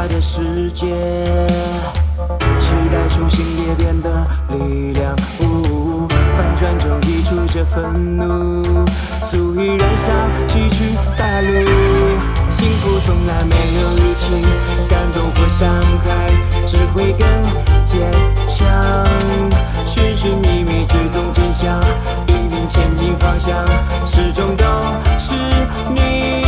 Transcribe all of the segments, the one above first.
的世界，期待重新裂变的力量，反转中溢出这愤怒，足以燃烧崎岖大路。幸福从来没有日期，感动或伤害只会更坚强。寻寻觅觅，追踪真相，引领前进方向，始终都是你。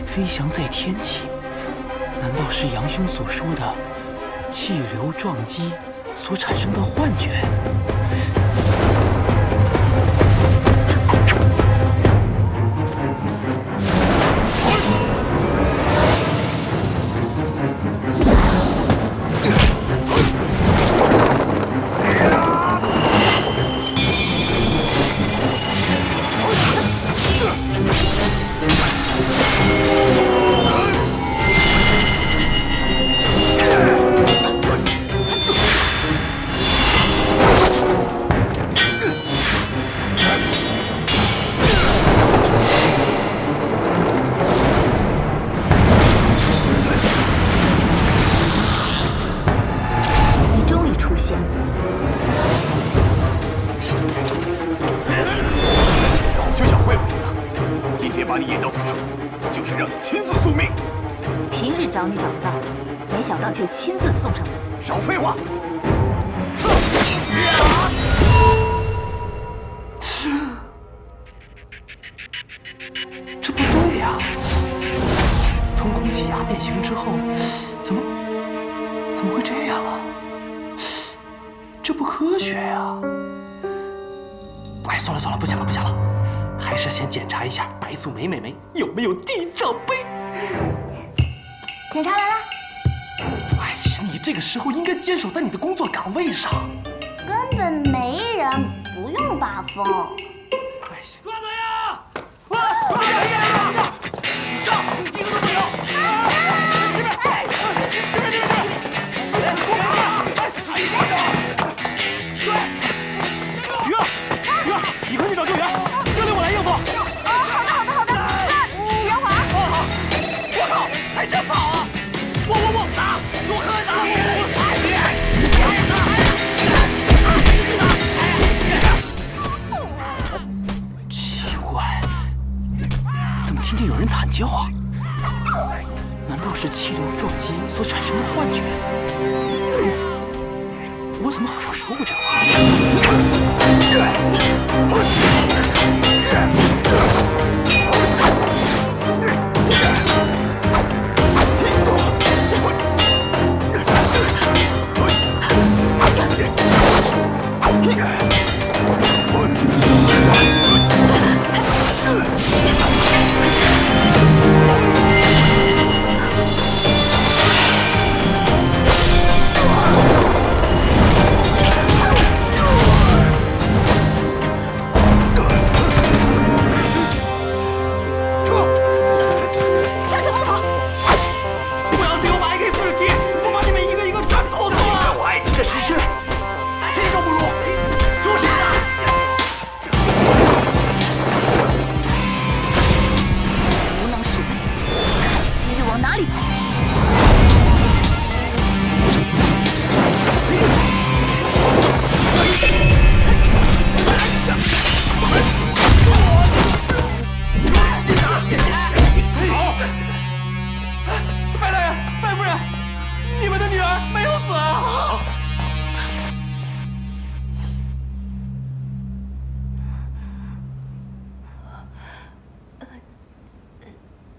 飞翔在天际，难道是杨兄所说的气流撞击所产生的幻觉？把你引到此处，就是让你亲自宿命。平日找你找不到，没想到却亲自送上门。少废话！这不对呀！通空挤压变形之后，怎么会这样啊？这不科学呀！哎，算了，不想了。还是先检查一下白素美美有没有地罩杯。检查完了。哎呀，你这个时候应该坚守在你的工作岗位上。根本没人，不用把风。抓贼呀！抓贼呀！你站好，一个都没有。鱼儿，你快去找救援。还真跑啊！不，打！陆克打！奇怪，怎么听见有人惨叫啊？难道是气流撞击所产生的幻觉？我怎么好像说过这话？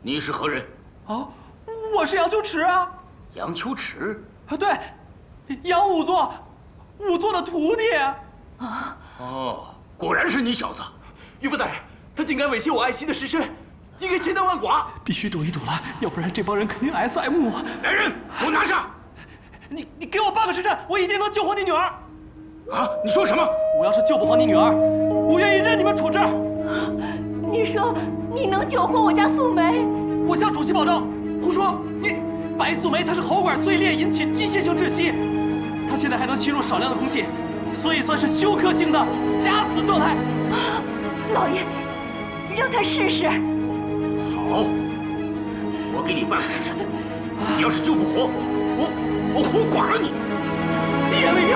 你是何人？啊，我是杨秋池啊。杨秋池？啊，对，杨仵作的徒弟。啊！哦，果然是你小子！岳父大人，他竟敢猥亵我爱妻的尸身，应该千刀万剐。必须堵一堵了，要不然这帮人肯定 SM 我。来人，给我拿下！你给我半个时辰，我一定能救活你女儿。啊！你说什么？我要是救不活你女儿，我愿意任你们处置。你说你能救活我家素梅？我向主席保证。胡说！你白素梅她是喉管碎裂引起机械性窒息，她现在还能吸入少量的空气，所以算是休克性的假死状态。老爷，让她试试。好，我给你半个时辰，你要是救不活，我活剐了你！一言为定。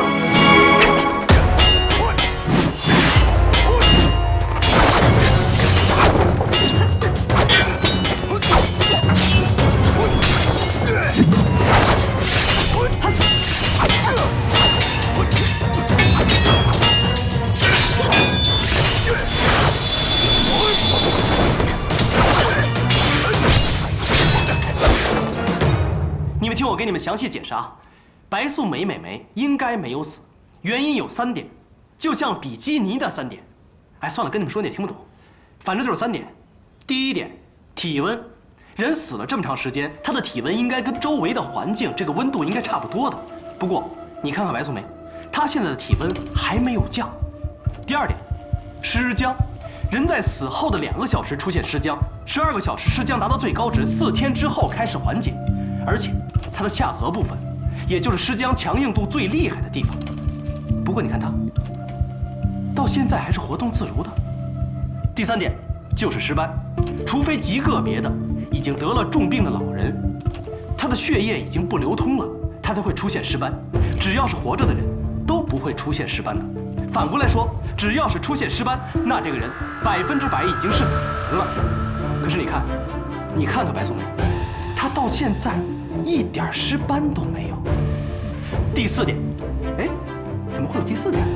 你们听我给你们详细解释啊，白素梅美眉应该没有死，原因有3点，就像比基尼的3点。哎，算了，跟你们说你也听不懂，反正就是3点。第1点，体温，人死了这么长时间，他的体温应该跟周围的环境这个温度应该差不多的。不过你看看白素梅，她现在的体温还没有降。第2点，尸僵，人在死后的2个小时出现尸僵，12个小时尸僵达到最高值，4天之后开始缓解。而且，它的下颌部分，也就是尸僵强硬度最厉害的地方。不过你看它，到现在还是活动自如的。第3点就是尸斑，除非极个别的已经得了重病的老人，他的血液已经不流通了，他才会出现尸斑。只要是活着的人，都不会出现尸斑的。反过来说，只要是出现尸斑，那这个人100%已经是死人了。可是你看看白素梅，她到现在一点尸斑都没有。第4点，哎，怎么会有第4点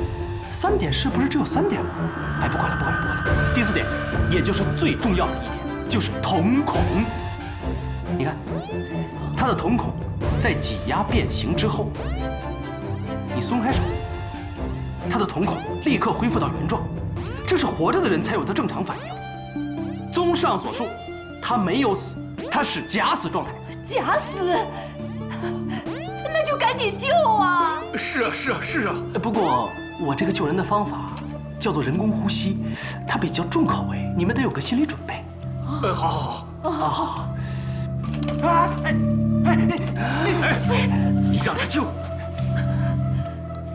？3点是不是只有3点吗？哎，不管了。第4点，也就是最重要的1点，就是瞳孔。你看，他的瞳孔在挤压变形之后，你松开手，他的瞳孔立刻恢复到原状，这是活着的人才有的正常反应。综上所述，他没有死，他是假死状态。假死？那就赶紧救啊！是啊。不过我这个救人的方法叫做人工呼吸，它比较重口味，你们得有个心理准备。好。你让他救。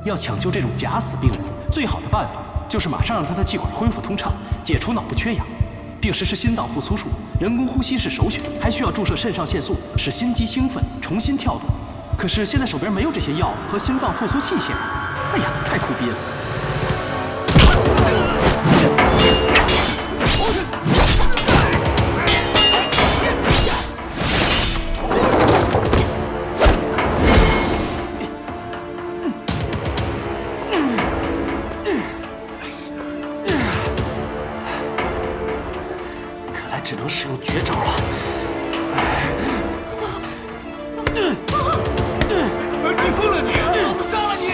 要抢救这种假死病人，最好的办法就是马上让他的气管恢复通畅，解除脑部缺氧，并实施心脏复苏术。人工呼吸是首选，还需要注射肾上腺素，使心肌兴奋，重新跳动。可是现在手边没有这些药和心脏复苏器械，哎呀，太苦逼了。看来只能使用绝招了。你疯了你！老子杀了你！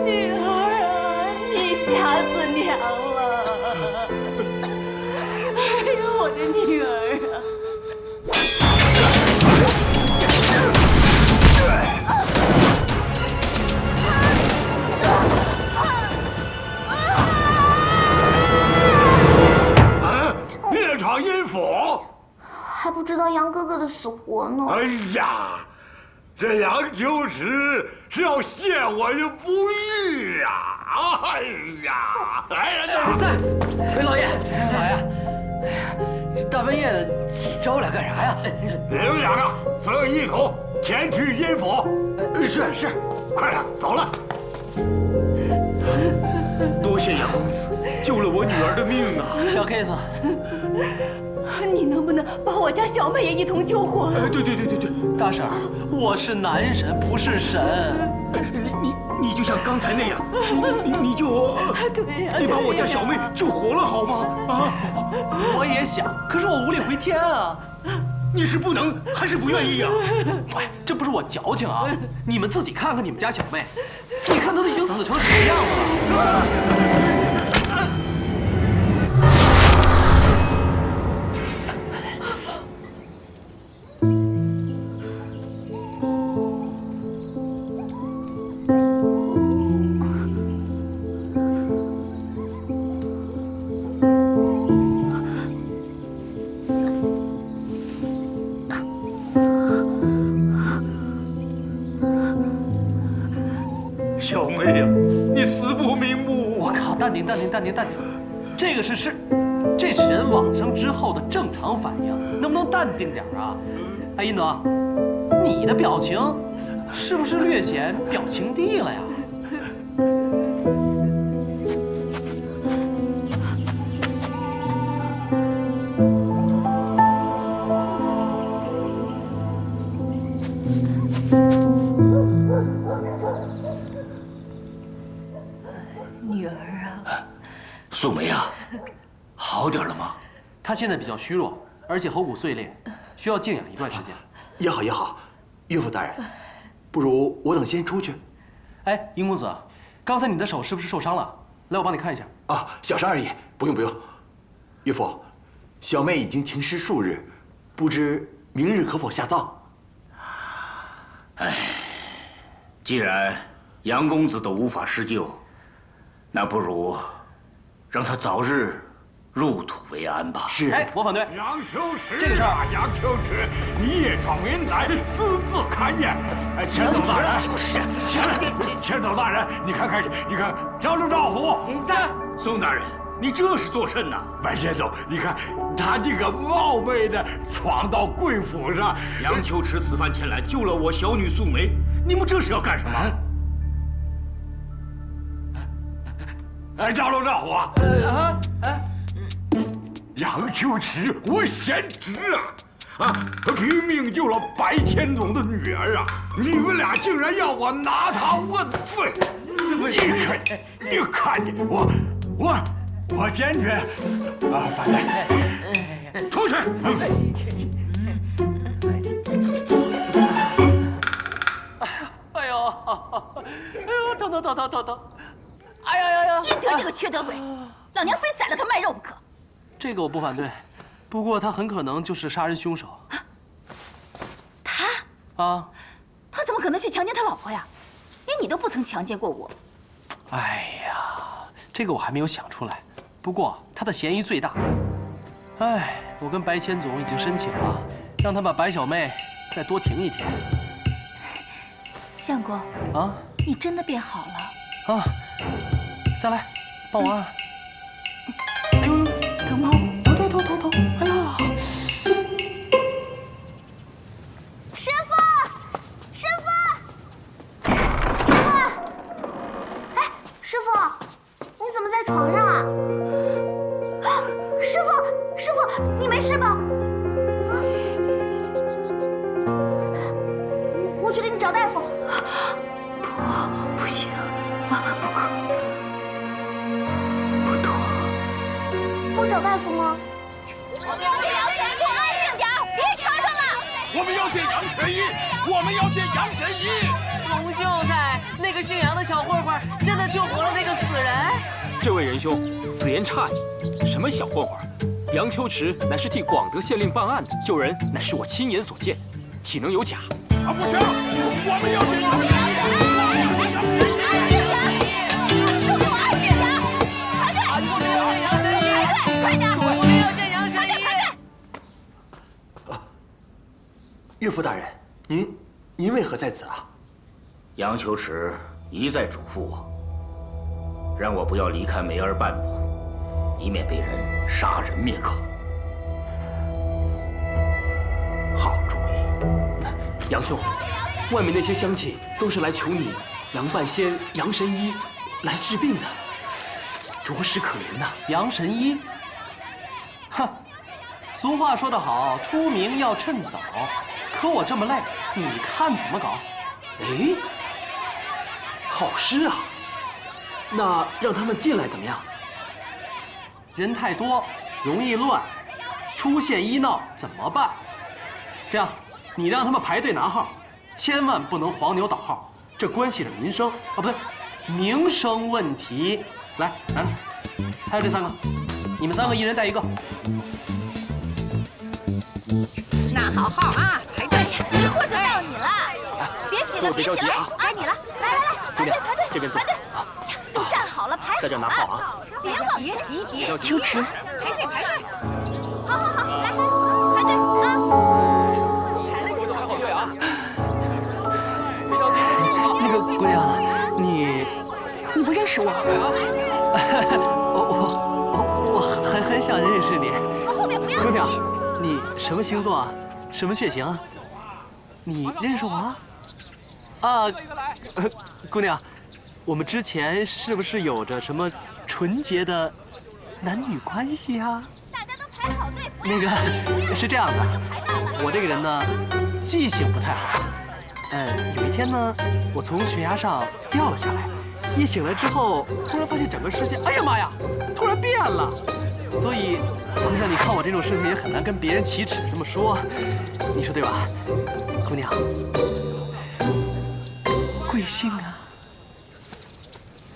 女儿啊，你吓死娘了！哎呀，我的女儿啊！猎场阴府，还不知道杨哥哥的死活呢。哎呀，这杨秋池是要陷我于不义呀！哎呀，在，老爷，大半夜的找我俩干啥呀？你们两个所有一同前去阴府。是，快了，走了。多谢杨公子救了我女儿的命啊！小 case，你能不能把我家小妹也一同救活？对，大婶儿，我是男神，不是神。你就像刚才那样，你就对呀，你把我家小妹救活了好吗？啊！我也想，可是我无力回天啊！你是不能还是不愿意啊？哎，这不是我矫情啊！你们自己看看你们家小妹，你看她都已经死成什么样子了。小妹呀，你死不瞑目！我靠，淡定，这是人往生之后的正常反应，能不能淡定点啊？哎，印朵，你的表情是不是略显表情帝了呀？女儿啊，素梅啊，好点了吗？她现在比较虚弱，而且喉骨碎裂，需要静养一段时间。也好，岳父大人，不如我等先出去。哎，殷公子，刚才你的手是不是受伤了？来，我帮你看一下。啊，小伤而已，不用。岳父，小妹已经停尸数日，不知明日可否下葬？既然杨公子都无法施救，那不如让他早日入土为安吧。是。哎，我反对。杨秋池，这个事儿杨秋池，你夜闯民宅，私自勘验。哎，前总大人，就是前总大人，你看，赵虎在。宋大人，你这是做甚呐？白先总，你看他这个冒昧的闯到贵府上。杨秋池此番前来救了我小女素梅，你们这是要干什么？哎，赵虎啊！杨秋池，我贤侄啊！拼命救了白千总的女儿啊！你们俩竟然要我拿他问罪！你看见我坚决反对！出去！哎呦，疼！哎呀！印德这个缺德鬼，老娘非宰了他卖肉不可。这个我不反对，不过他很可能就是杀人凶手。他他怎么可能去强奸他老婆呀？连你都不曾强奸过我。哎呀，这个我还没有想出来。不过他的嫌疑最大。哎，我跟白千总已经申请了，让他把白小妹再多停一天。相公你真的变好了。再来，帮我按。哎呦，疼吗？疼！哎呀！师傅！哎，师傅，你怎么在床上啊？师傅，你没事吧？我去给你找大夫。不行，万万不可。不妥。不找大夫吗？我们要见杨神医，安静点，别吵吵了。我们要见杨神医！龙秀才，那个姓杨的小混混真的救活了那个死人。这位仁兄，此言差矣。什么小混混？杨秋池乃是替广德县令办案的，救人乃是我亲眼所见，岂能有假？啊，不行，我们要见杨神医！岳父大人，您为何在此啊？杨秋池一再嘱咐我，让我不要离开梅儿半步，以免被人杀人灭口。好主意。杨兄，外面那些乡亲都是来求你杨半仙、杨神医来治病的，着实可怜呐。杨神医，哼，俗话说得好，出名要趁早。可我这么累，你看怎么搞？哎，好诗啊！那让他们进来怎么样？人太多，容易乱，出现医闹怎么办？这样，你让他们排队拿号，千万不能黄牛倒号，这关系着民生啊，不对，名声问题。来，拿着，还有这3个，你们3个一人带1个。那好号啊，排队！一会儿就到你了，别挤了，别着急啊！该你了，来，姑娘，排队，这边坐。都站好了，排好了，在这拿号啊！别往前挤，别秋池，排队排队！好，来，排队啊！排好队啊！别着急，那个姑娘，你不认识我？我很想认识你。后面不要姑娘挤。，你什么星座啊？什么血型啊？你认识我啊？啊，姑娘，我们之前是不是有着什么纯洁的男女关系啊？大家都排好队。那个是这样的，我这个人呢，记性不太好。有一天呢，我从悬崖上掉了下来，一醒来之后，突然发现整个世界，哎呀妈呀，突然变了。所以，姑娘，你看我这种事情也很难跟别人启齿这么说，你说对吧？姑娘，贵姓啊？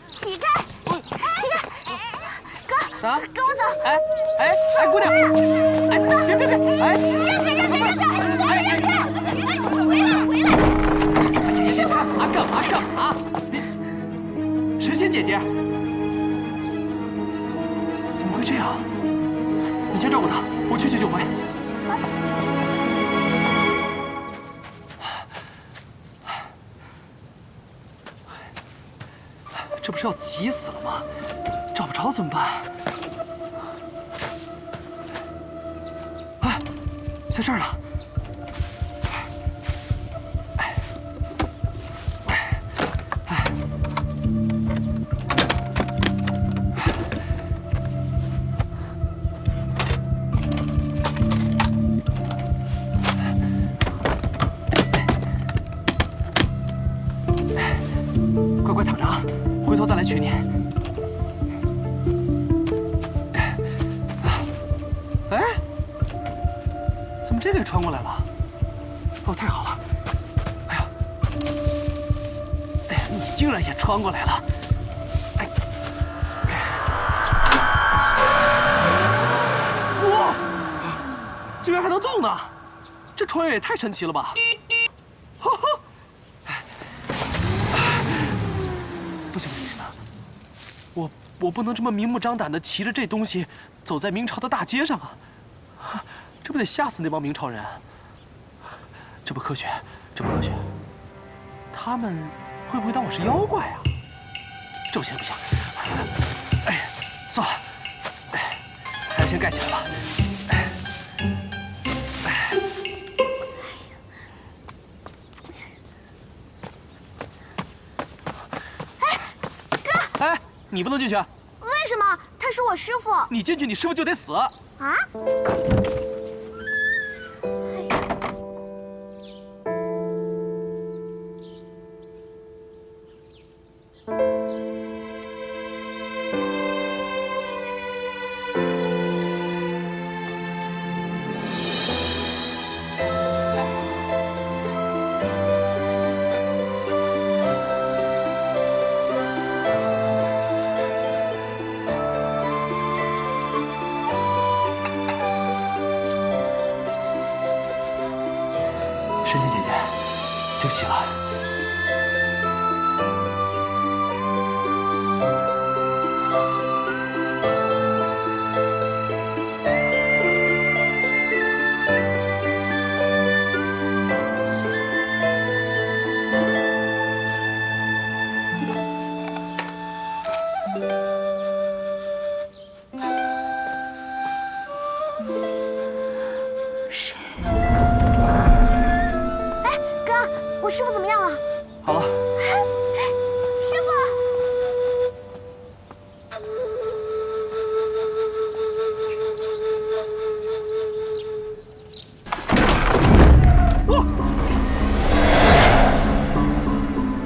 乞丐，哥，啊？跟我走。哎，姑娘，哎，别，哎，回来！你先干嘛？你神仙姐姐，怎么会这样？你先照顾她，我去就回。这不是要急死了吗？找不着怎么办？哎，在这儿呢。乖乖躺着啊，回头再来取你。哎，怎么这个也穿过来了？哦，太好了！哎呀，你竟然也穿过来了！哎，哇，竟然还能动呢！这穿越也太神奇了吧！不行，我不能这么明目张胆地骑着这东西走在明朝的大街上啊！这不得吓死那帮明朝人？这不科学，这不科学！他们会不会当我是妖怪啊？这不行！哎，算了，还是先盖起来吧。哎，你不能进去。为什么？他是我师傅。你进去，你师傅就得死。啊？神仙姐姐，对不起了。哥，我师傅怎么样了？好了。师傅。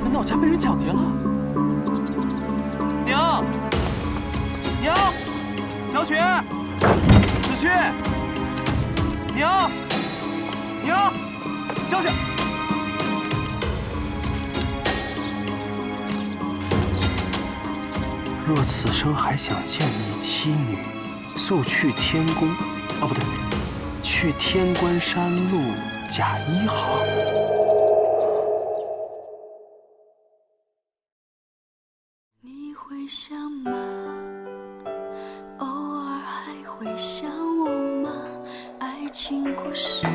难道我家被人抢劫了？娘，娘，小雪，子旭，娘，娘，小雪。若此生还想见你妻女，速去天宫，哦不对，去天关山路甲1行。你会想吗？偶尔还会想我吗？爱情故事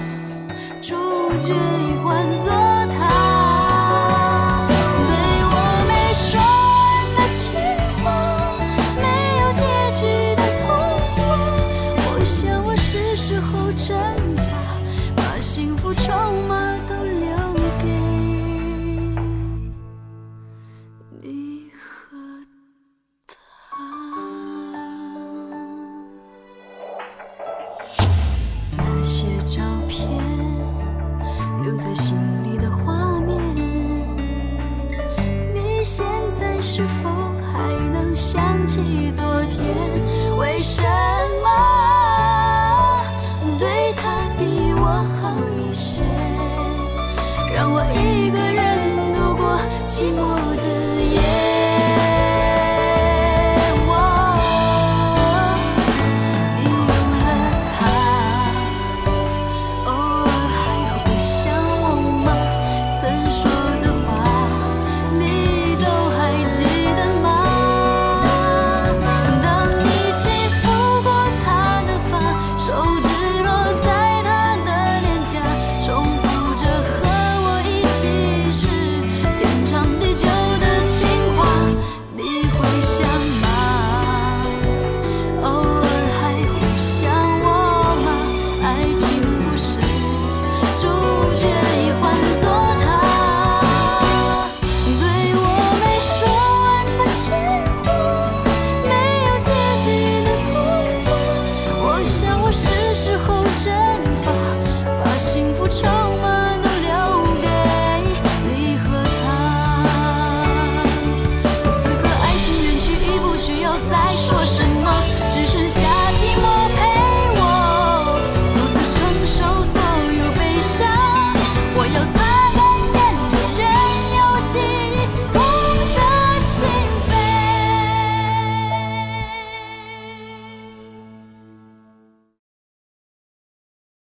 主角已换作他。幸福筹码都留给你和他。那些照片留在心里的画面，你现在是否还能想起昨天？为什